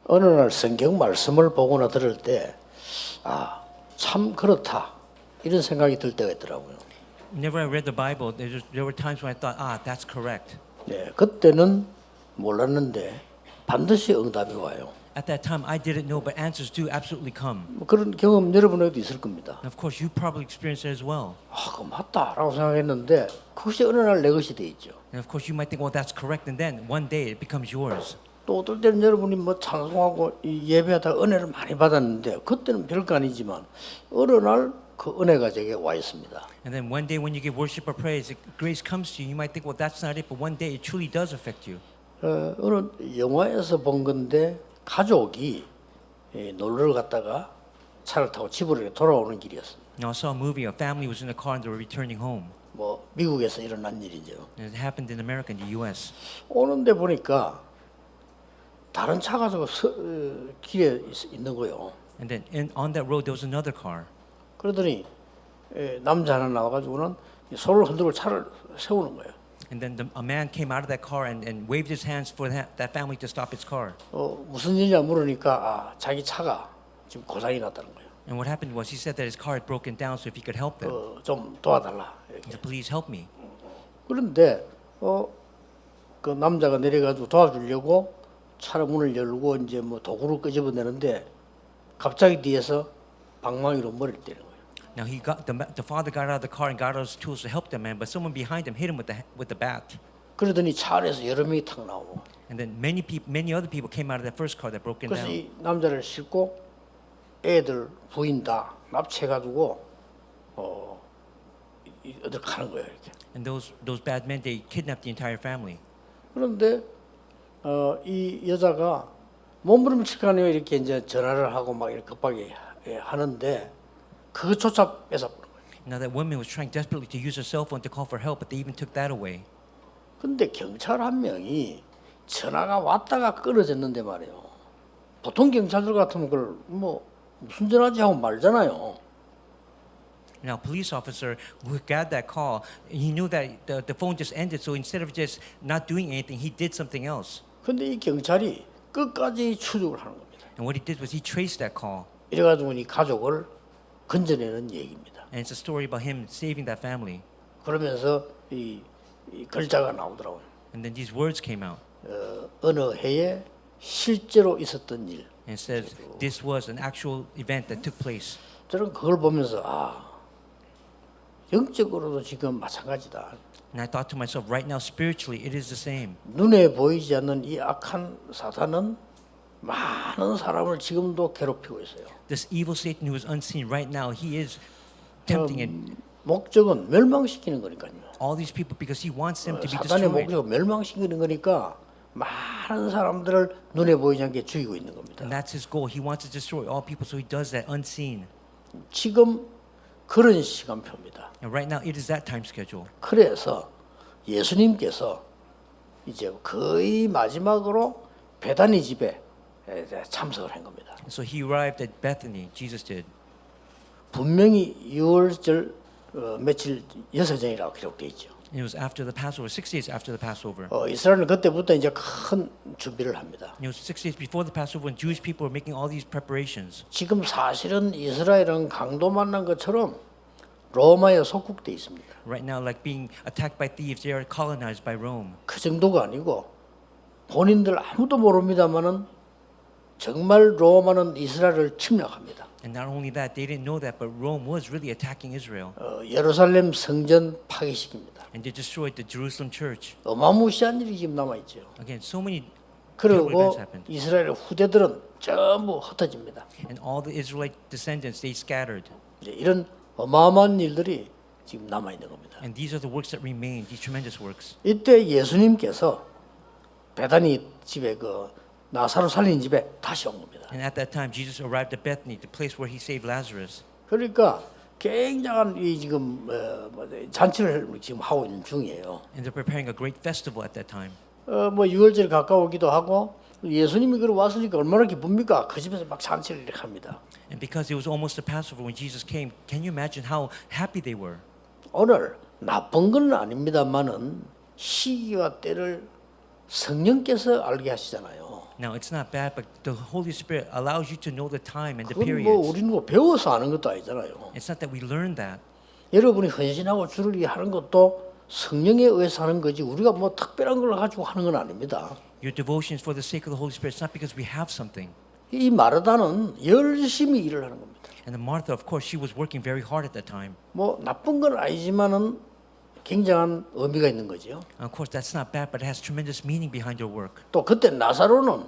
어느 날 성경 말씀을 보거나 들을 때, 아, 참 그렇다. 이런 생각이 들 때가 있더라고요. Whenever I read the Bible, there were times when I thought, that's correct. 네, 그때는 몰랐는데 반드시 응답이 와요. At that time, I didn't know, but answers do absolutely come. 뭐 그런 경험 여러분에게도 있을 겁니다. And of course, you probably experienced it as well. 아, 그거 맞다라고 생각했는데 그것이 어느 날 내 것이 돼 있죠. And of course, you might think, well, that's correct, and then one day it becomes yours. 또 어떨 때는 여러분이 뭐 찬송하고 예배하다 은혜를 많이 받았는데 그때는 별거 아니지만 어느 날 그 은혜가 제게 와 있습니다. And then one day when you give worship or praise, grace comes to you. You might think, well, that's not it, but one day it truly does affect you. 어느 영화에서 본 건데 가족이 놀러를 갔다가 차를 타고 집으로 이렇게 돌아오는 길이었어요. Now, I saw a movie. A family was in a car and they were returning home. 뭐 미국에서 일어난 일이죠. And it happened in America, in the U.S. 오는데 보니까 다른 차 가지고 길에 있는 거요. And then on that road, there was another car. 그러더니 남자 하나 나와가지고는 손을 흔들고 차를 세우는 거예요. And then a man came out of that car and waved his hands for that family to stop its car. 무슨 일이냐 물으니까 아, 자기 차가 지금 고장이 났다는 거예요. And what happened was he said that his car had broken down, so if he could help them, 좀 도와달라. he 이렇게. said, please help me. 그런데 그 남자가 내려가지고 도와주려고 차를 문을 열고 이제 뭐 도구를 끄집어내는데 갑자기 뒤에서 방망이로 머리를 때리는 거예요. Now the father got out of the car and got out his tools to help the man, but someone behind him hit him with the bat. 그러더니 차 안에서 여러 명이 탁 나오고. And then many other people came out of that first car that broke 그래서 down. 이 남자를 싣고 애들 부인 다 납치해가지고 어딜 가는 거예요 이렇게. And those bad men, they kidnapped the entire family. 그런데 이 여자가 몸부림치가네요 이렇게 이제 전화를 하고 막 이렇게 급하게 하는데 그것조차 뺏어버린 거예요. Now that woman was trying desperately to use her cell phone to call for help, but they even took that away. 근데 경찰 한 명이 전화가 왔다가 끊어졌는데 말이에요. 보통 경찰들 같으면 그걸 뭐 무슨 전화지 하고 말잖아요. Now, a police officer who got that call, he knew that the phone just ended, so instead of just not doing anything, he did something else. 근데 이 경찰이 끝까지 추적을 하는 겁니다. And what he did was he traced that call. 이래가지고 이 가족을 건져내는 얘기입니다. And it's a story about him saving that family. 그러면서 이 글자가 나오더라고요. And then these words came out. 어느 해에 실제로 있었던 일. And it says this was an actual event that took place. 저는 그걸 보면서 영적으로도 지금 마찬가지다. And I thought to myself, right now, spiritually, it is the same. 눈에 보이지 않는 이 악한 사탄은 많은 사람을 지금도 괴롭히고 있어요. This evil Satan who is unseen right now, he is tempting it. 목적은 멸망시키는 거니까요. All these people because he wants them to be 사탄의 destroyed. 목적은 멸망시키는 거니까 많은 사람들을 눈에 보이지 않게 죽이고 있는 겁니다. And that's his goal. He wants to destroy all people, so he does that unseen. 지금 그런 시간표입니다. And right now, it is that time schedule. 그래서 예수님께서 이제 거의 마지막으로 베다니 집에 참석을 한 겁니다. So he arrived at Bethany. Jesus did. 분명히 6월절 며칠 여섯전이라고 기록되어 있죠. And it was after the Passover, 6 days after the Passover. 이스라엘은 그때부터 이제 큰 준비를 합니다. And it was 6 days before the Passover when Jewish people were making all these preparations. 지금 사실은 이스라엘은 강도 만난 것처럼 로마에 속국돼 있습니다. Right now, like being attacked by thieves, they are colonized by Rome. 그 정도가 아니고 본인들 아무도 모릅니다만은 정말 로마는 이스라엘을 침략합니다. And not only that, they didn't know that, but Rome was really attacking Israel. 예루살렘 성전 파괴시킵니다. And they destroyed the Jerusalem church. 어마무시한 일이 지금 남아 있죠. Again, so many terrible 그리고 events happened. 이스라엘의 후대들은 전부 흩어집니다. And all the Israelite descendants, they scattered. 이제 이런 어마어마한 일들이 지금 남아 있는 겁니다. And these are the works that remain, these tremendous works. 이때 예수님께서 베다니 집에 그 나사로 살린 집에 다시 온 겁니다. And at that time, Jesus arrived at Bethany, the place where he saved Lazarus. 그러니까 굉장한 이 지금 잔치를 지금 하고 있는 중이에요. And they're preparing a great festival at that time. 뭐 6월절 가까우기도 하고 예수님이 그러 왔으니까 얼마나 기쁩니까? 그 집에서 막 잔치를 이렇게 합니다. And because it was almost the Passover when Jesus came, can you imagine how happy they were? 오늘 나쁜 건 아닙니다만은 시기와 때를 성령께서 알게 하시잖아요. Now, it's not bad, but the Holy Spirit allows you to know the time and the 그건 뭐 periods. 우리는 뭐 배워서 아는 것도 아니잖아요. It's not that we learn that. 여러분이 헌신하고 주를 위해 하는 것도 성령에 의해서 하는 거지 우리가 뭐 특별한 걸 가지고 하는 건 아닙니다. Your devotion is for the sake of the Holy Spirit. It's not because we have something. 이 마르다는 열심히 일을 하는 겁니다. And then Martha, of course, she was working very hard at that time. 뭐 나쁜 건 아니지만은 굉장한 의미가 있는 거죠. And of course, that's not bad, but it has tremendous meaning behind your work. 또 그때 나사로는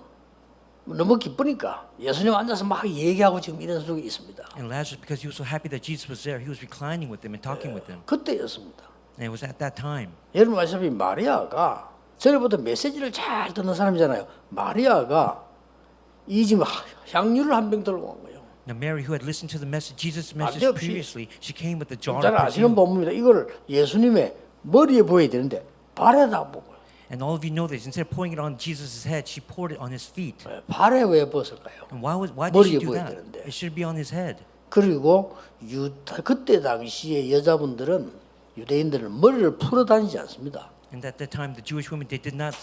너무 기쁘니까 예수님 앉아서 막 얘기하고 지금 이런 속에 있습니다. And Lazarus, because he was so happy that Jesus was there, he was reclining with them and talking with them. 그때였습니다. And it was at that time. 여러분 아시다시피 마리아가 전에부터 메시지를 잘 듣는 사람이잖아요. 마리아가 이 지금 향유를 한 병 들고 온 거예요. Now Mary, who had listened to the message, Jesus' message 난데없이 previously, she came with a jar 잘 of 아시는 perfume. 본문입니다. 이걸 예수님의 머리에 부어야 되는데 발에다 부어요. And all of you know this. Instead of pouring it on Jesus' head, she poured it on his feet. 발에 왜 부었을까요? And why did she 머리에 do 부어야 that? 되는데. It should be on his head. 그리고 그때 당시에 여자분들은 유대인들은 머리를 풀어 다니지 않습니다. And at that time, the Jewish women, they did not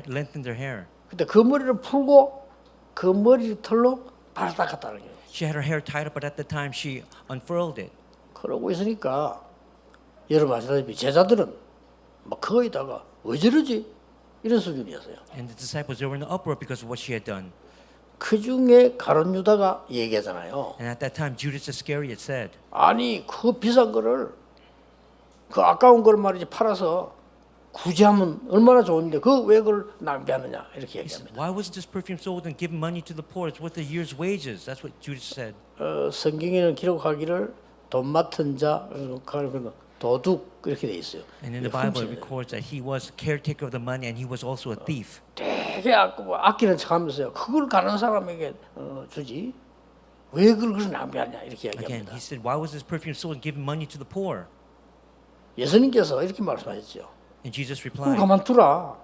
lengthen their hair. 근데 그 머리를 풀고 그 머리 털로 발을 닦았다는 거예요. She had her hair tied up, but at the time, she unfurled it. 그러고 있으니까 여러분 아시다시피 제자들은 막 거기다가 왜 저러지? 이런 수준이었어요. And the disciples, they were in an uproar because of what she had done. 그 중에 가룟 유다가 얘기하잖아요. And at that time, Judas Iscariot said, 아니 그 비싼 거를 그 아까운 걸 말이지 팔아서 구제하면 얼마나 좋은데 그 왜 그걸 낭비하느냐 이렇게 he said, 얘기합니다. why wasn't this perfume sold and given money to the poor? It's worth a year's wages. That's what Judas said. 성경에는 기록하기를 돈 맡은 자, 도둑 이렇게 돼 있어요. And in the Bible, it records that he was caretaker of the money and he was also a thief. 되게 아끼는 척하면서요. 그걸 가는 사람에게 주지. 왜 그걸 낭비하냐 이렇게 Again, 얘기합니다. he said, why was this perfume sold and given money to the poor? 예수님께서 이렇게 말씀하셨죠. And Jesus 그걸 replied, 가만두라.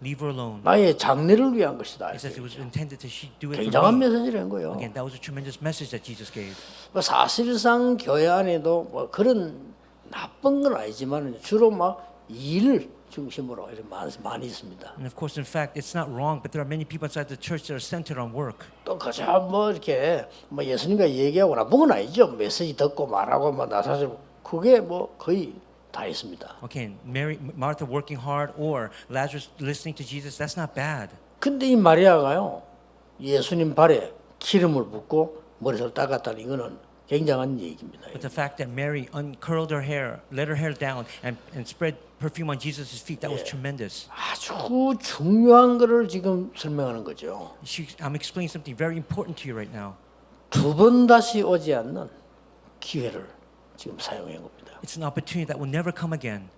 leave her alone. 나의 장래를 위한 것이다. He says it was intended that she do it 굉장한 for me. 메시지를 한 거예요. Again, that was a tremendous message that Jesus gave. 사실상 교회 안에도 뭐 그런 나쁜 건 아니지만 주로 막 일 중심으로 이렇게 많이 있습니다. And of course, in fact, it's not wrong, but there are many people inside the church that are centered on work. 또 그저 뭐 이렇게 뭐 예수님과 얘기하고 나쁜 건 아니죠. 메시지 듣고 말하고 뭐 나 사실 그게 뭐 거의 다 있습니다. Okay, Martha working hard or Lazarus listening to Jesus, that's not bad. 근데 이 마리아가요 예수님 발에 기름을 붓고 머리를 닦았다는 이거는 굉장한 얘기입니다. But the fact that Mary uncurled her hair, let her hair down, and spread perfume on Jesus' feet, that was tremendous. 아주 중요한 거를 지금 설명하는 거죠. I'm explaining something very important to you right now. 두 번 다시 오지 않는 기회를 지금 사용한 겁니다. It's an opportunity that will never come again.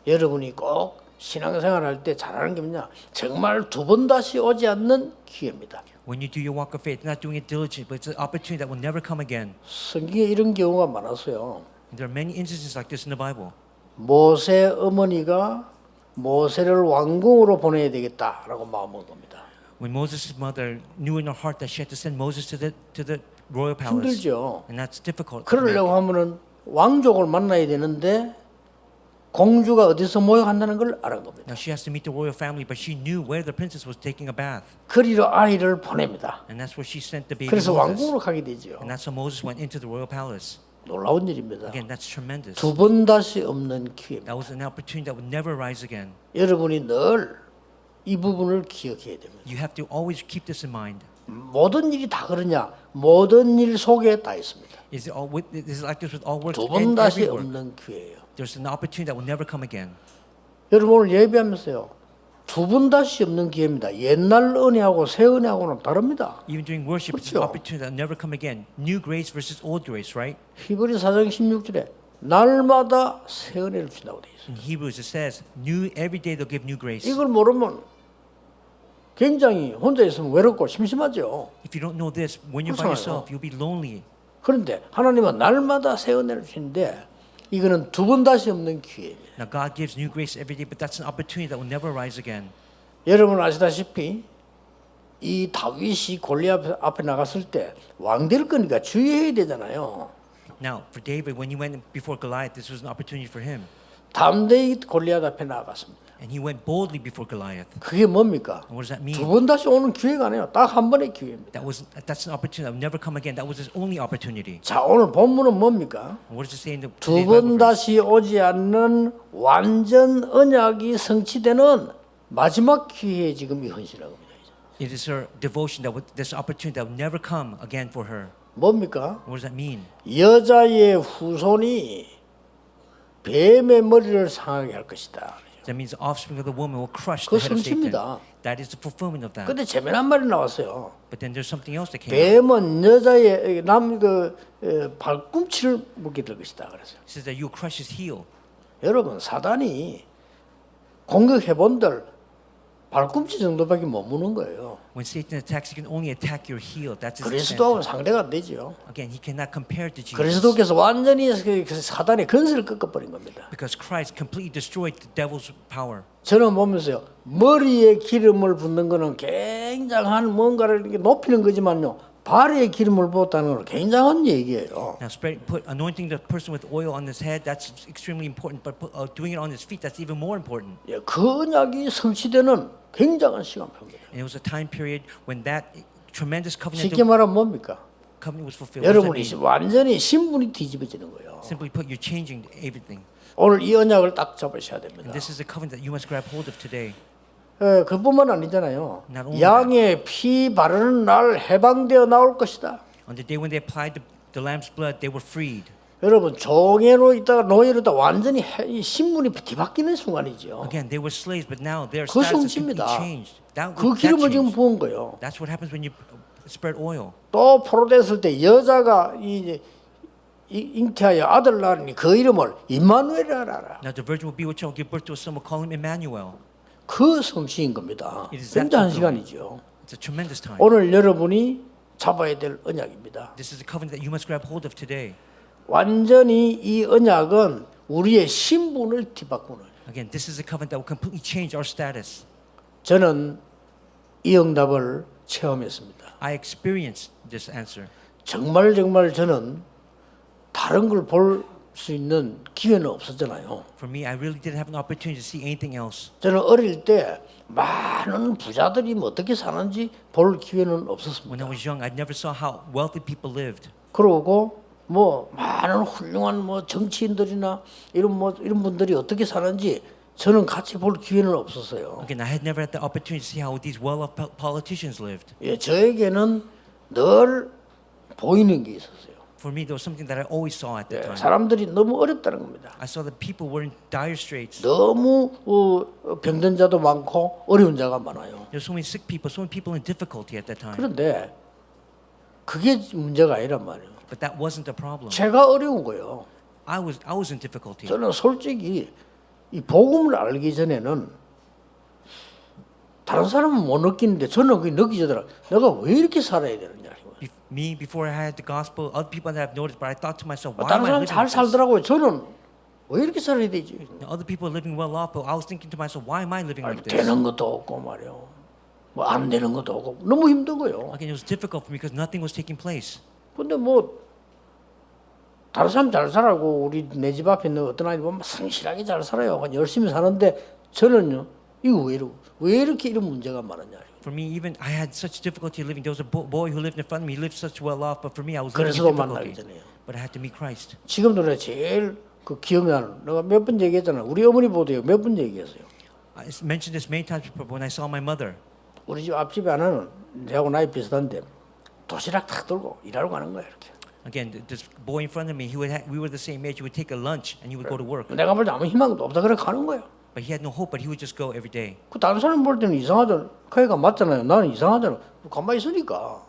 여러분이 꼭 신앙생활할 때 잘하는 게 뭐냐? 정말 두 번 다시 오지 않는 기회입니다. When you do your walk of faith, not doing it diligently, but it's an opportunity that will never come again. 성경에 이런 경우가 많았어요. And there are many instances like this in the Bible. 모세 어머니가 모세를 왕궁으로 보내야 되겠다라고 마음먹은 겁니다. When Moses' mother knew in her heart that she had to send Moses to the royal palace, 힘들죠. and that's difficult. 그러려고 하면은 왕족을 만나야 되는데 공주가 어디서 모여간다는 걸 알은 겁니다. Now she has to meet the royal family, but she knew where the princess was taking a bath, 그리로 아이를 보냅니다. and that's where she sent the baby 그래서 Moses. 왕궁으로 가게 되죠. And that's how Moses went into the royal palace. 놀라운 일입니다. Again, that's tremendous. 두 번 다시 없는 기회입니다. That was an opportunity that would never rise again. 여러분이 늘 이 부분을 기억해야 됩니다. You have to always keep this in mind. 모든 일이 다 그러냐? 모든 일 속에 다 있습니다. Is it like this with all work 두 번 and 다시 every work? 없는 기회예요. There's an opportunity that will never come again. 여러분 오늘 예배하면서요. 두 번 다시 없는 기회입니다. 옛날 은혜하고 새 은혜하고는 다릅니다. Even during worship, it's 그렇죠. an opportunity that will never come again. New grace versus old grace, right? 히브리 4장 16절에 날마다 새 은혜를 준다고 되어 있어요. In Hebrews, it says, every day they'll give new grace. 이걸 모르면 굉장히 혼자 있으면 외롭고 심심하죠. If you don't know this, when you're by 그렇잖아요. yourself, you'll be lonely. 그런데 하나님은 날마다 새 은혜를 주시는데 이거는 두 번 다시 없는 기회예요. Now, God gives new grace every day, but that's an opportunity that will never rise again. 여러분 아시다시피 이 다윗이 골리앗 앞에 나갔을 때 왕될 거니까 주의해야 되잖아요. Now, for David, when he went before Goliath, this was an opportunity for him. 담대히 골리앗 앞에 나아갔습니다. And he went boldly before Goliath. 그게 뭡니까? And what does that mean? 두 번 다시 오는 기회가 아니에요. 딱 한 번의 기회입니다. That's an opportunity that will never come again. That was his only opportunity. 자, 오늘 본문은 뭡니까? And what does it say in the 두 today's Bible 번 verse? 다시 오지 않는 완전 언약이 성취되는 마지막 기회에 지금 이 헌신하고 있습니다. It is her devotion this opportunity that will never come again for her. 뭡니까? What does that mean? 여자의 후손이 뱀의 머리를 상하게 할 것이다. That means the offspring of the woman will crush 그거 the head of Satan. 성취입니다. That is the fulfillment of that. 근데 재미난 말이 나왔어요. But then there's something else that came out. 뱀은 여자의 발꿈치를 묶게 될 것이다. 그래서 It says that you will crush his heel. 여러분 사단이 공격해 본들 발꿈치 정도밖에 못 무는 거예요. When Satan attacks, he can only attack your heel. That's his extent. 그리스도하고는 상대가 안 되죠. Again, he cannot compare to Jesus. 그리스도께서 완전히 그 사단의 근세를 꺾어버린 겁니다. Because Christ completely destroyed the devil's power. 저는 보면서요, 머리에 기름을 붓는 거는 굉장한 뭔가를 이렇게 높이는 거지만요, 발에 기름을 부었다는 건 굉장한 얘기예요. Now, anointing the person with oil on his head, that's extremely important. But doing it on his feet, that's even more important. 예, 그 언약이 성취되는 굉장한 시간표입니다. And it was a time period when that tremendous 쉽게 말하면 뭡니까? covenant was fulfilled. What does that 여러분이 mean? 완전히 신분이 뒤집어지는 거예요. Simply put, you're changing everything. 오늘 이 언약을 딱 잡으셔야 됩니다. And this is the covenant that you must grab hold of today. 예, 그뿐만 아니잖아요. Not only 양의 피 바르는 날 해방되어 나올 것이다. On the day when they applied the lamb's blood, they were freed. 여러분 종애로 있다가 노예로 있다가 완전히 이 신분이 뒤바뀌는 순간이죠. Again, they were slaves, but now their 그 status is completely 성취입니다. changed. 그 기름을 지금 changed. 부은 거예요. That's what happens when you spread oil. 또 포로됐을 때 여자가 잉태하여 아들 낳으니 그 이름을 임마누엘이라 하라. Now the virgin will be with child, give birth to a son, will call him Emmanuel. 그 성취인 겁니다. It is that 굉장한 fulfillment. 시간이죠. It's a tremendous time. 오늘 여러분이 잡아야 될 언약입니다. This is the covenant that you must grab hold of today. 완전히 이 언약은 우리의 신분을 뒤바꾸는. Again, this is a covenant that will completely change our status. 저는 이 응답을 체험했습니다. I experienced this answer. 정말 저는 다른 걸 볼 수 있는 기회는 없었잖아요. For me, I really didn't have an opportunity to see anything else. 저는 어릴 때 많은 부자들이 뭐 어떻게 사는지 볼 기회는 When I 없었습니다. was young, I never saw how wealthy people lived. 그러고 뭐 많은 훌륭한 뭐 정치인들이나 이런 분들이 어떻게 사는지 저는 같이 볼 기회는 없었어요. Again, I had never had the opportunity to see how these well-off politicians lived. 예, 저에게는 늘 보이는 게 있었어요. For me, there was something that I always saw at the 예, time. 사람들이 너무 어렵다는 겁니다. I saw that people were in dire straits. 너무 병든 자도 많고 어려운 자가 많아요. There were so many sick people, so many people in difficulty at that time. 그런데 그게 문제가 아니란 말이에요. But that wasn't the problem. 제가 어려운 거예요. I was in difficulty. 저는 솔직히 이 복음을 알기 전에는 다른 사람은 못 느끼는데 저는 그게 느끼더라고요. 내가 왜 이렇게 살아야 되느냐. Me, before I had the gospel, other people that I've noticed, but I thought to myself, why 다른 am I 사람 living 잘 like this? 살더라고요. 저는 왜 이렇게 살아야 되지? Now, other people are living well off, but I was thinking to myself, why am I living like this? 되는 것도 없고 말이요. 뭐 안 되는 것도 없고 너무 힘든 거예요. Again, it was difficult for me because nothing was taking place. 근데 뭐 다른 사람 잘 살아고 우리 내 집 앞에 있는 어떤 아이 보면 성실하게 잘 살아요. 그냥 열심히 사는데 저는요 이거 왜 이렇게 이런 문제가 많았냐. For me, even I had such difficulty living. There was a boy who lived in front of me. He lived such well off, but for me, I was living 그래서도 in 만나기 difficulty. 전에요. But I had to meet Christ. 지금도 내가 제일 그 기억나는 내가 몇 번 얘기했잖아. 우리 어머니 보도요 몇 번 얘기했어요. I mentioned this many times before when I saw my mother. 우리 집 앞집에 하나는 저하고 나이 비슷한데 도시락 탁 들고 일하러 가는 거야 이렇게. Again, this boy in front of me, we were the same age. He would take a lunch and he would go to work. 내가 볼 때 아무 희망도 없다 그래 가는 거야. But he had no hope, but he would just go every day. 그 다른 사람 볼 때는 이상하잖아. 그애가 맞잖아요. 나는 이상하잖아. 가만히 있으니까.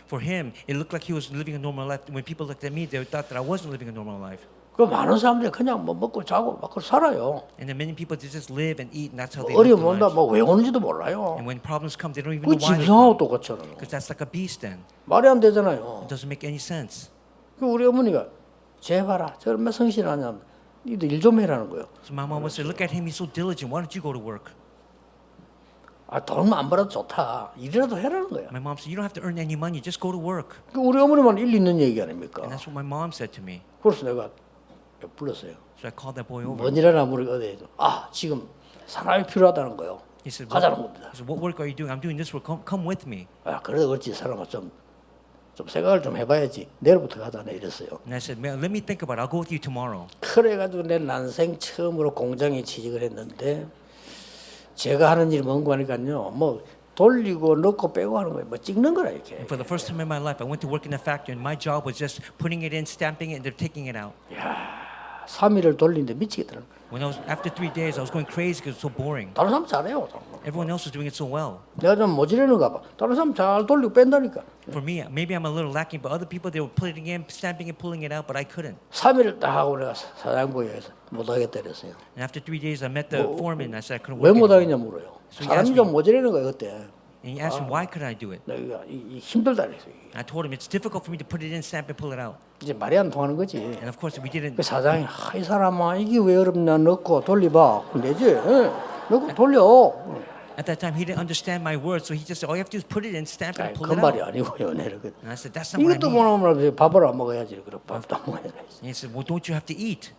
For him, it looked like he was living a normal life. When people looked at me, they thought that I wasn't living a normal life. 그 많은 사람들이 그냥 뭐 먹고 자고 막 그렇게 살아요. And then many people they just live and eat, and that's how they live 어려움 their 온다 lives. 뭐왜 오는지도 몰라요. And when problems come, they don't even 그 know why they 짐승하고 come. 똑같잖아요. Because that's like a beast then. 말이 안 되잖아요. It doesn't make any sense. 그 우리 어머니가 쟤 봐라. 저 얼마나 성실하냐. 니도 일 좀 해라는 거예요. So my mom would say, look at him, he's so diligent. Why don't you go to work? 아 돈만 안 벌어도 좋다. 일이라도 해라는 거야. My mom said, you don't have to earn any money, just go to work. 그 우리 어머니만 일리 있는 얘기 아닙니까? And that's what my mom said to me. 그래서 내가 불렀어요. So I called that boy over. 뭔 일하나 물어보더니 지금 사람이 필요하다는 거요. He said, 가자는 what, 겁니다. he said, what work are you doing? I'm doing this work. Come with me. 그래도 그렇지 사람아 좀 생각을 좀 해봐야지. 내일부터 가자네 이랬어요. And I said, man, let me think about it. I'll go with you tomorrow. 그래가지고 내 난생 처음으로 공장에 취직을 했는데 제가 하는 일이 뭔가 하니까요. 뭐 돌리고 넣고 빼고 하는 거예요. 뭐 찍는 거라 이렇게. And for the first time in my life, I went to work in a factory, and my job was just putting it in, stamping it, and they're taking it out. 3일을 돌리는데 미치겠더라는 거예요. When I was after 3 days, I was going crazy because it was so boring. 다른 사람 잘해요. Everyone else was doing it so well. 내가 좀 모자라는가 봐. 다른 사람 잘 돌리고 뺀다니까. For me, maybe I'm a little lacking, but other people they were putting it in, stamping it, pulling it out, but I couldn't. 3일을 딱 하고 내가 사장부에서 못하겠다 그랬어요. And after 3 days, I met the foreman. I said I couldn't 왜 work anymore. 못하겠냐 물어요. So he 사람이 asked 좀 모자라는 거예요 그때. And he asked me why couldn't I do it. 내가 힘들다 그랬어요. And I told him it's difficult for me to put it in, stamp and pull it out. 이제 말이 안 통하는 거지. And of course, we didn't. 그 사장이 이 사람아 이게 왜 어렵냐 넣고 돌려봐. 내지. 넣고 돌려. At that time, he didn't understand my words, so he just said, all you have to do is put it in, stamp it, and pull 그 it 말이 out. 아니고요. 내가 And I said, that's not what I 이것도 mean. 못하면 밥을 안 먹어야지. 그래 밥도 안 먹어야지. And he said, well, don't you have to eat?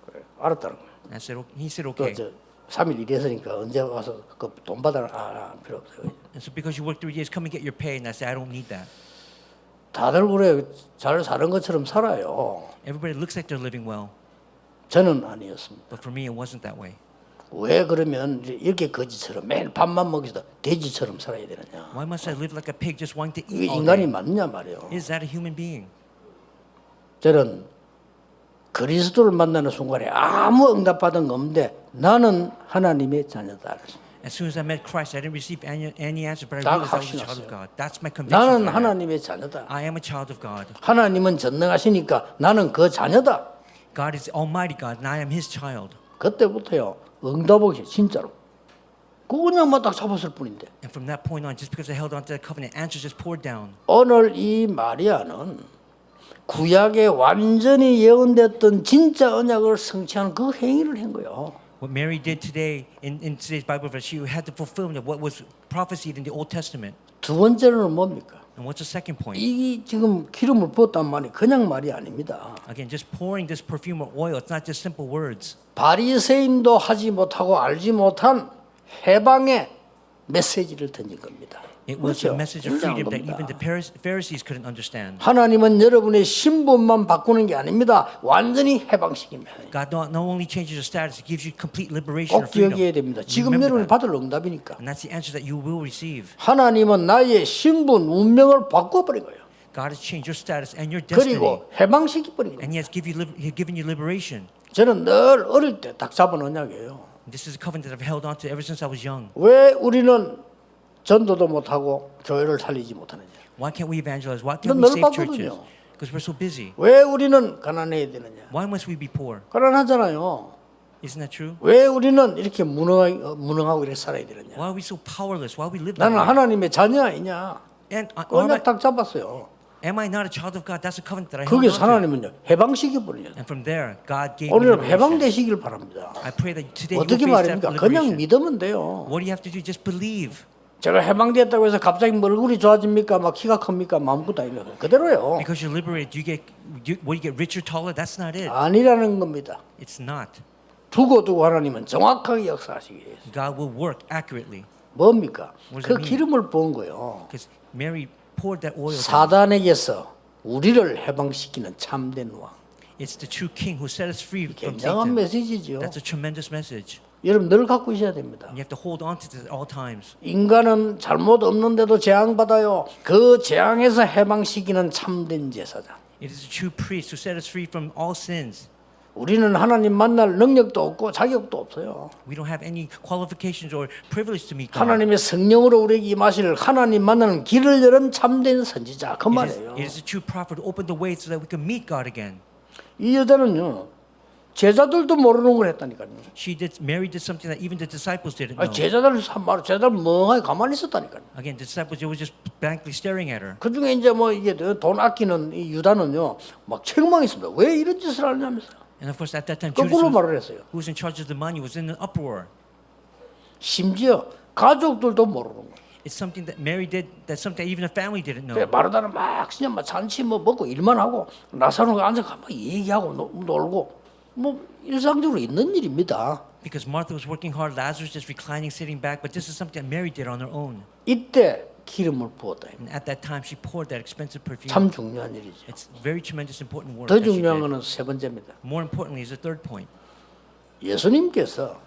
그래, 알았다는 거예요. And I said, he said, okay. 그 3일 일했으니까 언제 와서 그 돈 받아 필요 없어요. And so because you work 3 days, come and get your pay. And I said, I don't need that. 다들 그래 잘 사는 것처럼 살아요. Everybody looks like they're living well, 저는 아니었습니다. but for me, it wasn't that way. 왜 그러면 이렇게 거지처럼 매일 밥만 먹이다 돼지처럼 살아야 되느냐? Why must I live like a pig just wanting to 이게 eat all 인간이 day? 맞느냐 말이에요. Is that a human being? 저는 그리스도를 만나는 순간에 아무 응답받은 거 없는데 나는 하나님의 자녀다. As soon as I met Christ, I didn't receive any answer, but I 다 realized I was a child 확신했어요. of God. That's my conviction. 나는 for that. 하나님의 자녀다. I am a child of God. 하나님은 전능하시니까 나는 그 자녀다. God is Almighty God, and I am His child. 그때부터요 응답이 진짜로 그냥만 딱 잡았을 뿐인데 And from that point on, just because I held on to that covenant, answers just poured down. 오늘 이 마리아는 구약에 완전히 예언됐던 진짜 언약을 성취하는 그 행위를 한 거예요. What Mary did today in today's Bible verse, she had the fulfillment of what was prophesied in the Old Testament. 두 번째는 뭡니까? And what's the second point? 이 지금 기름을 부었단 말이 그냥 말이 아닙니다. Again, just pouring this perfume or oil, it's not just simple words. 바리새인도 하지 못하고 알지 못한 해방의 메시지를 던진 겁니다. It was 그렇죠? a message of 굉장한 freedom that even 겁니다. the Pharisees couldn't understand. 하나님은 여러분의 신분만 바꾸는 게 아닙니다. 완전히 해방시킵니다. God not only changes your status, it gives you complete liberation or 꼭 freedom. 기억해야 됩니다. 지금 Remember 여러분이 that. 받을 응답이니까. And that's the answer that you will receive. 하나님은 나의 신분, 운명을 바꿔버린 거예요. God has changed your status and your destiny. 그리고 해방시켜버린 거예요. And He has given you liberation. 저는 늘 어릴 때 딱 잡은 언약이에요. This is a covenant that I've held on to ever since I was young. 왜 우리는 전도도 못하고 교회를 살리지 못하느냐? Why can't we evangelize? Why 넌 can't we save 넓었거든요. churches? Because we're so busy. 왜 우리는 가난해야 되느냐? Why must we be poor? 가난하잖아요. Isn't that true? 왜 우리는 이렇게 무능하고 이렇게 살아야 되느냐? Why are we so powerless? Why we live that 나는 way? 하나님의 자녀 아니냐? And 언약 딱 잡았어요. am I not a child of God? That's a covenant that I held 거기서 on to. 하나님은요 해방시켜버려요. And from there, God gave me 오늘 liberation. 해방되시길 바랍니다. I pray that today you 어떻게 will face that 말입니까? 그냥 liberation. 믿으면 돼요. What do you have to do? Just believe. 제가 해방됐다고 해서 갑자기 뭐 얼굴이 좋아집니까? 막 키가 큽니까? 아무것도 아니에요. 그대로요. Because you're liberated, do you get richer, taller? That's not it. 아니라는 겁니다. It's not. 두고 하나님은 정확하게 역사하시기 위해서. God will work accurately. 뭡니까? What does 그 it mean? 기름을 부은 거예요. Because Mary poured that oil down. 사단에게서 우리를 해방시키는 참된 왕. It's the true King who set us free from 굉장한 Satan. 메시지죠. That's a tremendous message. 여러분 늘 갖고 있어야 됩니다. And you have to hold on to this at all times. 인간은 잘못 없는데도 재앙받아요. 그 재앙에서 해방시키는 참된 제사장. It is the true priest who set us free from all sins. 우리는 하나님 만날 능력도 없고 자격도 없어요. We don't have any qualifications or privilege to meet God. 하나님의 성령으로 우리에게 임하실 하나님 만나는 길을 열은 참된 선지자 그 It 말이에요. is the true prophet who opened the way so that we can meet God again. 이 여자는요 제자들도 모르는 걸 했다니까요. Mary did something that even the disciples didn't know. 제자들 멍하게 가만히 있었다니까요. Again, the disciples, they were just blankly staring at her. 그 중에 이제 뭐 이게 돈 아끼는 이 유다는요 막 책망했습니다. 왜 이런 짓을 하냐면서 And of course, at that time, 거꾸로 Judas, 말을 했어요. who was in charge of the money, was in an uproar. 심지어 가족들도 모르는 거예요. It's something that Mary did. That's something that even the family didn't know. 마르다는 막 그냥 막 잔치 뭐 먹고 일만 하고 나사로가 앉아서 막 얘기하고 놀고 뭐 일상적으로 있는 일입니다. Because Martha was working hard, Lazarus just reclining, sitting back. But this is something that Mary did on her own. 이때 기름을 부었다. And at that time, she poured that expensive perfume. 참 중요한 일이죠. It's very tremendous, important work. 더 that she 중요한 did. 것은 세 번째입니다. More importantly, is the third point. 예수님께서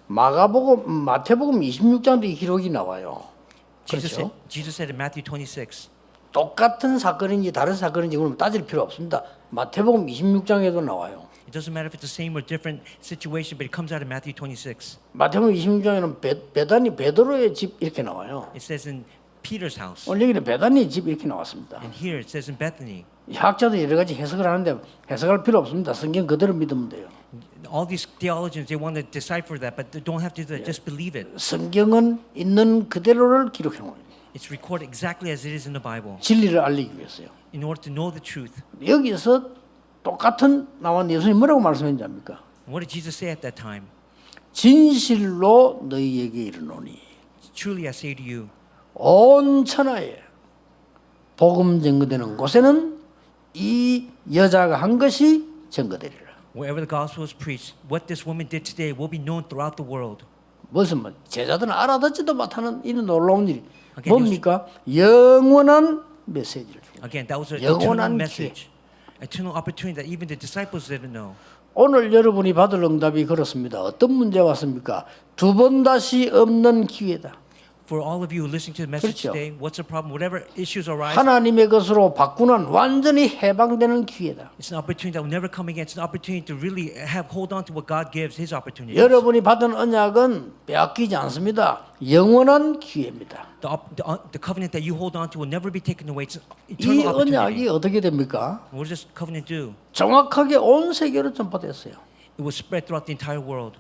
마태복음 26장도 기록이 나와요. 그렇죠? Jesus said in Matthew 26, 똑같은 사건인지 다른 사건인지 그러면 따질 필요 없습니다. 마태복음 26장에도 나와요. it doesn't matter if it's the same or different situation, but it comes out of Matthew 26. 마태복음 26장에는 베다니 베드로의 집 이렇게 나와요. It says in Peter's house. 오늘 여기는 베다니 집 이렇게 나왔습니다. And here it says in Bethany. 학자도 여러 가지 해석을 하는데 해석할 필요 없습니다. 성경 그대로 믿으면 돼요. All these theologians, they want to decipher that, but they don't have to do that. Just believe it. 성경은 있는 그대로를 기록해 놓은 거예요. It's recorded exactly as it is in the Bible 진리를 알리기 위해서요. in order to know the truth. 여기서 똑같은 나온 예수님 뭐라고 말씀했는지 압니까? And what did Jesus say at that time? 진실로 너희에게 이르노니 Truly I say to you, 온 천하에 복음 증거되는 곳에는 이 여자가 한 것이 증거되리라. wherever the gospel is preached, what this woman did today will be known throughout the world. 무슨 뭐 제자들은 알아듣지도 못하는 이런 놀라운 일이 Okay, 뭡니까? 영원한 메시지를 줍니다. Again, that was an 영원한 eternal message, eternal opportunity that even the disciples didn't know. 오늘 여러분이 받을 응답이 그렇습니다. 어떤 문제가 왔습니까? 두 번 다시 없는 기회다. For all of you listening to the message 그렇죠. today, what's the problem? Whatever issues arise, 하나님의 것으로 바꾸는 완전히 해방되는 기회다. it's an opportunity that will never come again. It's an opportunity to really hold on to what God gives, His opportunities. 여러분이 받은 언약은 빼앗기지 않습니다. 영원한 기회입니다. The covenant that you hold on to will never be taken away. It's an 이 eternal 언약이 opportunity. 어떻게 됩니까? What does this covenant do? 정확하게 온 세계로 전파됐어요. It will spread throughout the entire world.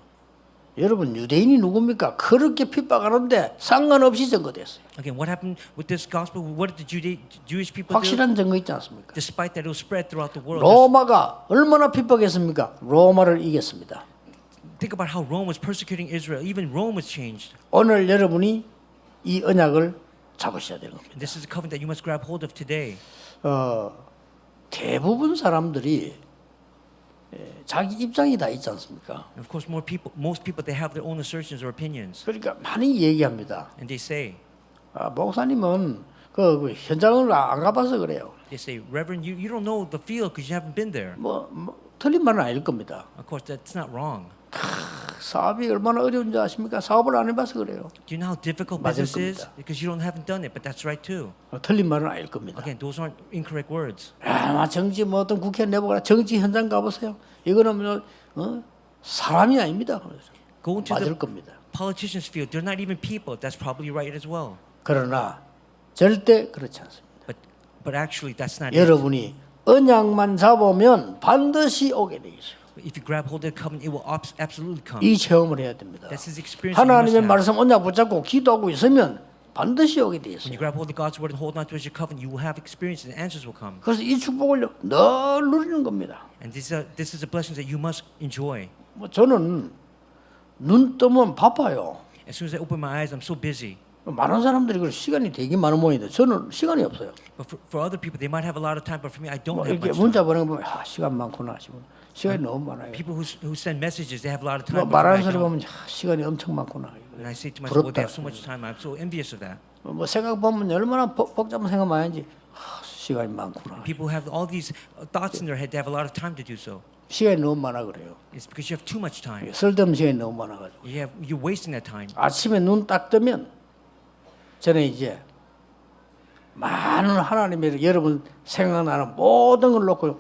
여러분 유대인이 누굽니까? 그렇게 핍박하는데 상관없이 증거됐어요. Again, what happened with this gospel? What did the Jewish people do? 확실한 증거 있지 않습니까? Despite that, it will spread throughout the world. 로마가 얼마나 핍박했습니까? 로마를 이겼습니다. Think about how Rome was persecuting Israel. Even Rome was changed. 오늘 여러분이 이 언약을 잡으셔야 되는 겁니다. And this is a covenant that you must grab hold of today. 대부분 사람들이 자기 입장이 다 있지 않습니까? And of course, most people, they have their own assertions or opinions, 그러니까 많이 얘기합니다. and they say, 목사님은 그 현장을 안 가봐서 그래요. Reverend, you don't know the field because you haven't been there. 뭐 틀린 말은 아닐 겁니다. Of course, that's not wrong. 사업이 얼마나 어려운지 아십니까? 사업을 안 해봐서 그래요. Do you know how difficult 맞을 business is? 겁니다. Because you haven't done it, but that's right too. 틀린 말은 아닐 겁니다. Again, those aren't incorrect words. 정치 뭐 어떤 국회 내보거나 정치 현장 가보세요. 이거는 사람이 아닙니다. Go into 맞을 the 겁니다. politicians' field. They're not even people. That's probably right as well. 그러나 절대 그렇지 않습니다. But actually, that's not it. 여러분이 언약만 잡으면 반드시 오게 돼 있어요. If you grab hold of the covenant, it will absolutely come. 이 체험을 해야 됩니다. That's his experience. that you must 하나님의 have. 말씀 언약 붙잡고 기도하고 있으면 반드시 오게 돼 When 있어요. you grab hold of God's word and hold on to it as your covenant, you will have experiences and answers will come. 그래서 이 축복을 늘 누리는 겁니다. And this is a blessing that you must enjoy. 뭐 저는 눈 뜨면 바빠요. As soon as I open my eyes, I'm so busy. 많은 사람들이 그 시간이 되게 많은 모양인데 저는 시간이 없어요. But for other people, they might have a lot of time, but for me, I don't 뭐 have 이렇게 much time. 문자 보내는 거 보면 시간 많구나 싶어요. 시간이 너무 많아요. People who send messages, they have a lot of 뭐 time. but for me, 말하는 I 소리 don't. 보면 시간이 엄청 많구나. And I say to myself, well, 부럽다. they have so much time. I'm so envious of that. 뭐 생각 보면 얼마나 복잡한 생각 많이 하는지 시간이 많구나. People have all these thoughts in their head. They have a lot of time to do so. 시간이 너무 많아 그래요. It's because you have too much time. 쓸데없는 시간이 너무 많아가지고 You're wasting that time. 아침에 눈 딱 뜨면 저는 이제 많은 하나님의 여러분 생각나는 모든 걸 놓고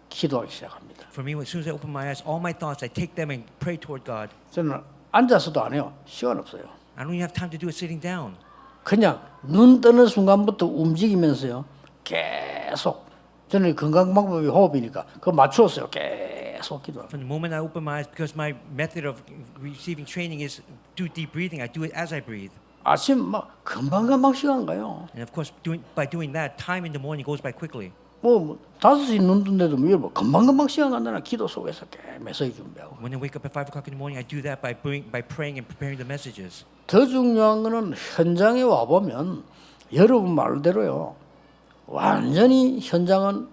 기도하기 시작합니다. For me, as soon as I open my eyes, all my thoughts, I take them and pray toward God. 저는 앉아서도 안 해요. 시간 없어요. I don't even have time to do it sitting down. 그냥 눈 뜨는 순간부터 움직이면서요. 계속 저는 건강 방법이 호흡이니까 그거 맞추었어요. 계속 기도합니다. From the moment I open my eyes, because my method of receiving training is do deep breathing, I do it as I breathe. 아침 막 금방 시간 가요. And of course, by doing that, time in the morning goes by quickly. 뭐 5시 눈 뜬데도 뭐 금방 시간 간다나 기도 속에서 메시지 준비하고. When I wake up at 5 o'clock in the morning, I do that by praying and preparing the messages. 더 중요한 거는 현장에 와 보면 여러분 말대로요. 완전히 현장은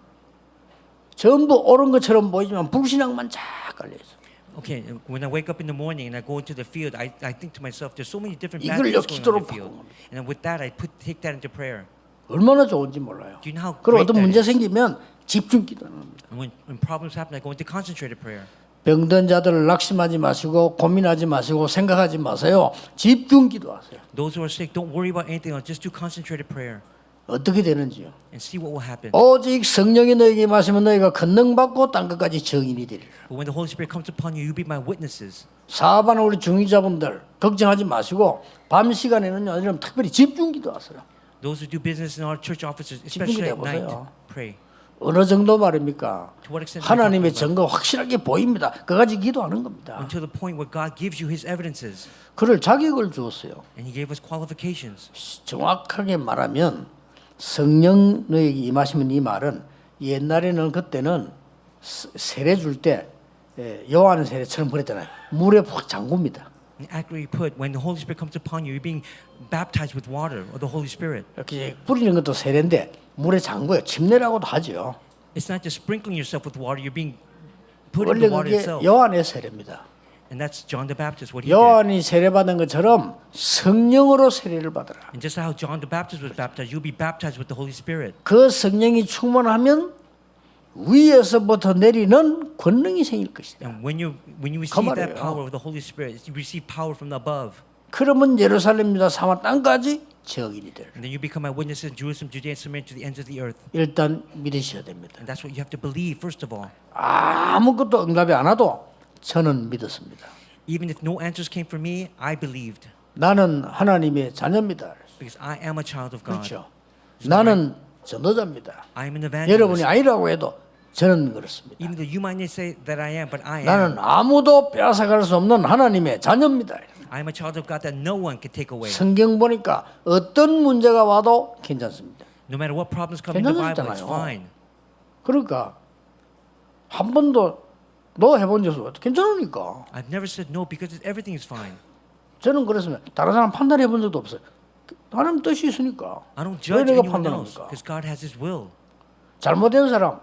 전부 옳은 것처럼 보이지만 불신앙만 쫙 깔려 있어. Okay, when I wake up in the morning and I go into the field, I think to myself, there's so many different bad 이걸요 things going on in 기도로 the field. 바꾸는 겁니다. And then with that, take that into prayer. 얼마나 좋은지 몰라요. Do you know how 그리고 great 어떤 that 문제 is? 생기면 집중 기도하는 겁니다. And when problems happen, I go into concentrated prayer. 병든 자들을 낙심하지 마시고 고민하지 마시고 생각하지 마세요. 집중 기도하세요. Those who are sick, don't worry about anything else. Just do concentrated prayer 어떻게 되는지요? and see what will happen. 오직 성령이 너에게 임하시면 너희가 권능받고 땅끝까지 증인이 되리라. But when the Holy Spirit comes upon you, you'll be my witnesses. 사업하는 우리 중위자분들 걱정하지 마시고 밤 시간에는요 이런 특별히 집중 기도하세요. Those who do business in our church offices, especially at night, pray. 어느 정도 말입니까? To what extent? 하나님의 증거 확실하게 보입니다. 그까지 기도하는 겁니다. Until the point where God gives you His evidences, 그를 자격을 주었어요. and He gave us qualifications. 정확하게 말하면 성령 너에게 임하시면 이 말은 옛날에는 그때는 세례 줄 때 요한 세례처럼 그랬잖아요. 물에 푹 잠굽니다. And accurately put, when the Holy Spirit comes upon you, you're being baptized with water or the Holy Spirit. 이렇게 뿌리는 것도 세례인데 물에 잠궈요. 침례라고도 하죠. It's not just sprinkling yourself with water; you're being put in 원래 the water 그게 itself. 요한의 세례입니다. And that's John the Baptist, what he did. 요한이 세례받은 것처럼 성령으로 세례를 받으라. And just how John the Baptist was baptized, you'll be baptized with the Holy Spirit. 그 성령이 충만하면 위에서부터 내리는 권능이 생길 것이다. And when you receive that 말이에요. power of the Holy Spirit, you receive power from above. 그러면 예루살렘이다 사마 땅까지 증인이 될. And then you become my witnesses in Jerusalem, Judea, and Samaria to the ends of the earth. 일단 믿으셔야 됩니다. And that's what you have to believe first of all. 아무것도 응답이 안 와도 저는 믿었습니다. Even if no answers came from me, I believed 나는 하나님의 자녀입니다. because I am a child of God. 그렇죠. 나는 전도자입니다. I am an 여러분이 evangelist. 아니라고 해도 저는 그렇습니다. Even though you might not say that I am, but I am. 나는 아무도 빼앗아갈 수 없는 하나님의 자녀입니다. I am a child of God that no one can take away. 성경 보니까 어떤 문제가 와도 괜찮습니다. No matter what problems come in the Bible, it's 괜찮았잖아요. fine. 그러니까 한 번도 너 해본 적이 없어. 괜찮으니까. I've never said no because everything is fine. 저는 그랬으면 다른 사람 판단해 본 적도 없어요. 하나님 뜻이 있으니까. I don't 왜 judge 내가 anyone else 판단합니까? because God has His will. 잘못된 사람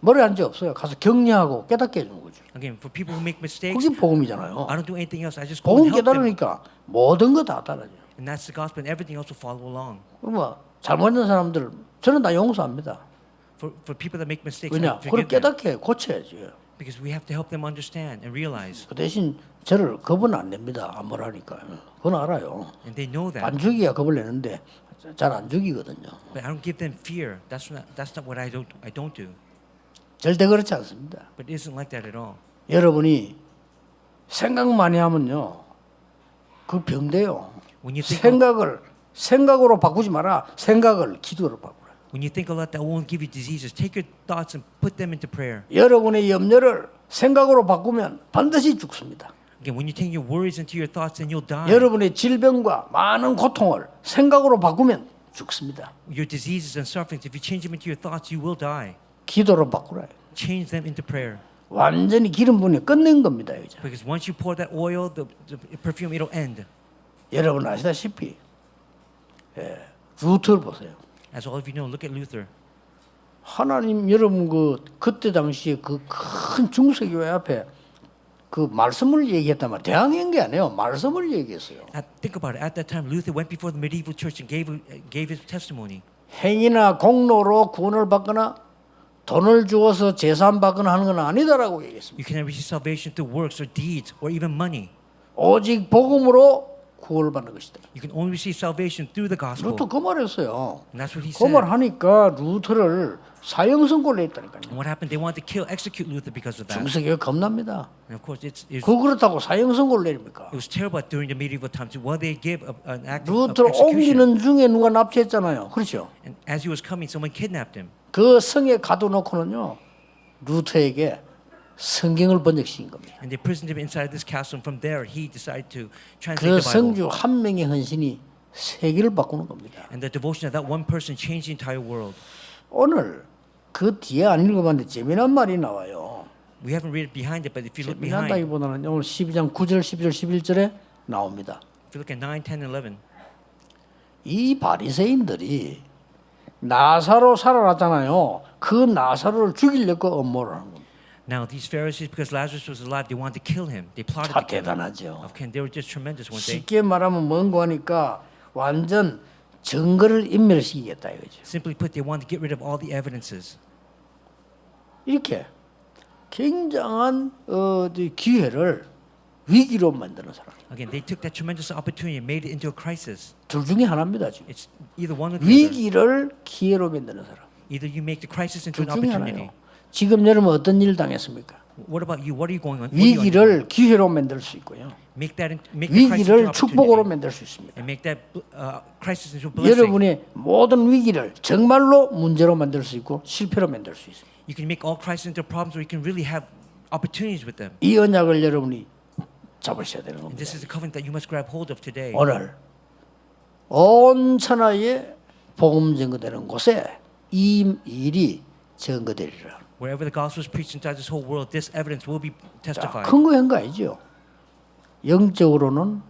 머리 한 적 없어요. 가서 격려하고 깨닫게 해주는 거죠. Again, for people who make mistakes, 그게 복음이잖아요. I don't do anything else. I just go and 복음 help them. 깨달으니까 모든 거 다 따라줘요. And that's the gospel, and everything else will follow along. 그러면 잘못된 사람들 저는 다 용서합니다. For people that make mistakes, 왜냐? I 그걸 forgive them 깨닫게 고쳐야지. because we have to help them understand and realize, 그 대신 저를 겁은 안 냅니다. 안 뭐라니까. 그건 알아요. and they know that. 안 죽이야 겁을 내는데 잘 안 죽이거든요. But I don't give them fear. That's not what I don't do. 절대 그렇지 않습니다. But it isn't like that at all. 여러분이 생각 많이 하면요, 그 병돼요. When you think 생각으로 바꾸지 마라. 생각을 기도로 바꾸라. when you think a lot, that won't give you diseases. Take your thoughts and put them into prayer. 여러분의 염려를 생각으로 바꾸면 반드시 죽습니다. Again, when you take your worries into your thoughts, then you'll die. 여러분의 질병과 많은 고통을 생각으로 바꾸면 죽습니다. Your diseases and sufferings, if you change them into your thoughts, you will die. 기도로 바꾸라. Change them into prayer. 완전히 기름 부음이 끝낸 겁니다. 이제. Because once you pour that oil, the perfume, it'll end. 여러분 아시다시피 루터를 보세요. As all of you know, look at Luther. 하나님 여러분 그때 당시에 그 큰 중세교회 앞에 그 말씀을 얘기했단 말이에요. 대항한 게 아니에요. 말씀을 얘기했어요. Think about it. At that time, Luther went before the medieval church and gave his testimony. 행위나 공로로 구원을 받거나 돈을 주어서 재산 받거나 하는 건 아니다라고 얘기했습니다. You cannot receive salvation through works or deeds or even money. 오직 복음으로 구원을 받는 것이다. You can only receive salvation through the gospel. 루터 그 말했어요. And that's what he 그 said. 말 하니까 루터를 사형 선고를 했다니까요. And what happened? They wanted to execute Luther because of that. 중세교회 겁납니다. And of course, it 그렇다고 사형 선고를 내립니까? was terrible during the medieval times. Well, they gave an act of 루터를 execution. 옮기는 중에 누가 납치했잖아요. 그렇죠? And as he was coming, someone kidnapped him. 그 성에 가둬놓고는요, 루터에게 성경을 번역시킨 겁니다. And they imprisoned him inside this castle. And from there, he decided to translate 그 the Bible. 성주 한 명의 헌신이 세계를 바꾸는 겁니다. And the devotion of that one person changed the entire world. 오늘 그 뒤에 안 읽어봤는데 재미난 말이 나와요. We haven't read it behind it, but if you look behind, 재미난다기보다는 오늘 12장 9절, 10절, 11절에 나옵니다. if you look at 9, 10, 11, 이 바리새인들이 나사로 살아났잖아요. 그 나사로를 죽이려고 음모를 하는 겁니다. Now these Pharisees, because Lazarus was alive, they wanted to kill him. They plotted 다 to kill him. 대단하죠. Okay, they were just tremendous, weren't they? 쉽게 말하면 뭔가 하니까 완전 증거를 인멸시키겠다 이거죠. Simply put, they wanted to get rid of all the evidences. 이렇게 굉장한 기회를 위기로 만드는 사람. Again, they took that tremendous opportunity and made it into a crisis. 둘 중에 하나입니다 지금. It's either one or the other. 위기를 기회로 만드는 사람. Either you make the crisis into 둘 an 중에 opportunity. 하나요. 지금 여러분 어떤 일 당했습니까? What about you? What are you going on? What are you on? 위기를 기회로 만들 수 있고요. Make the crisis into 위기를 an 축복으로 opportunity. 만들 수 있습니다. And make that crisis into a blessing. 여러분의 모든 위기를 정말로 문제로 만들 수 있고 실패로 만들 수 있습니다. You can make all crises into problems, or you can really have opportunities with them. 이 언약을 여러분이 잡으셔야 되는 And 겁니다. this is the covenant that you must grab hold of today. 오늘 온 천하에 복음 증거되는 곳에 이 일이 증거되리라. Wherever the gospel is preached inside this whole world, this evidence will be testified. 큰 거 한 거 아니죠? 영적으로는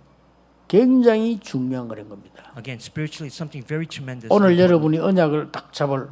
굉장히 중요한 거란 겁니다. Again, spiritually, it's something very tremendous. 오늘 여러분이 언약을 딱 잡을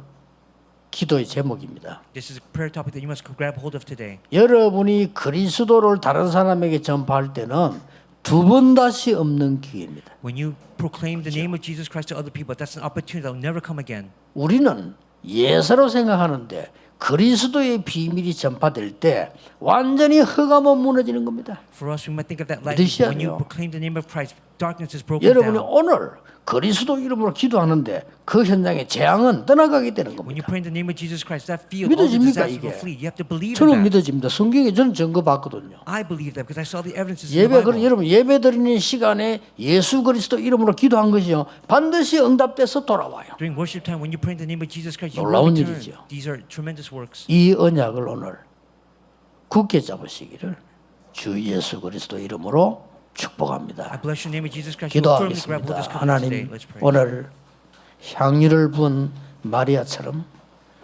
기도의 제목입니다. This is a prayer topic that you must grab hold of today. 여러분이 그리스도를 다른 사람에게 전파할 때는 두 번 다시 없는 기회입니다. When you proclaim the name of Jesus Christ to other people, that's an opportunity that will never come again. 우리는 예사로 생각하는데 그리스도의 비밀이 전파될 때 완전히 흑암은 무너지는 겁니다. For us, we might think of that like 믿으셔야 when you 돼요. proclaim the name of Christ, darkness is broken 여러분이 down. 오늘 그리스도 이름으로 기도하는데 그 현장에 재앙은 떠나가게 되는 When you 겁니다. pray in the name of Jesus Christ, that field, all the 믿어집니까, disasters will 이게? flee. You have to believe in 저는 that. 믿어집니다. 성경에 저는 증거 봤거든요. I believe that because I saw the evidences in the 예배 Bible. 여러분 예배 드리는 시간에 예수 그리스도 이름으로 기도한 것이요 반드시 응답돼서 돌아와요. During worship time, when you pray in the name of Jesus Christ, you will 놀라운 return. 일이죠. These are tremendous works. 이 언약을 오늘 굳게 잡으시기를 주 예수 그리스도 이름으로 축복합니다. I bless your name of Jesus Christ. You will firmly grab hold of this 기도하겠습니다. covenant today. 하나님 Let's pray. 오늘 향유를 부은 마리아처럼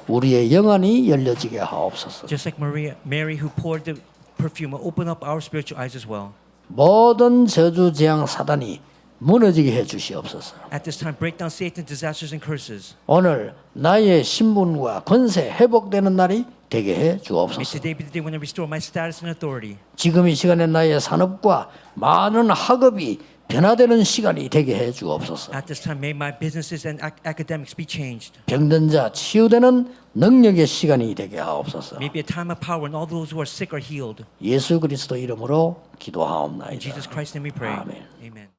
우리의 영안이 열려지게 하옵소서. Just like Mary who poured the perfume, open up our spiritual eyes as well. 모든 저주 재앙 사단이 무너지게 해 주시옵소서. At this time, break down Satan's disasters and curses. 오늘 나의 신분과 권세 회복되는 날이 되게 해 May 주옵소서. today be the day when I restore my status and authority. 지금 이 시간에 나의 산업과 많은 학업이 변화되는 시간이 되게 해 주옵소서. At this time, may my businesses and academics be changed. 병든 자 치유되는 능력의 시간이 되게 하옵소서. May be a time of power when all those who are sick are healed. 예수 그리스도 이름으로 In 기도하옵나이다. Jesus Christ's name we pray. 아멘. Amen.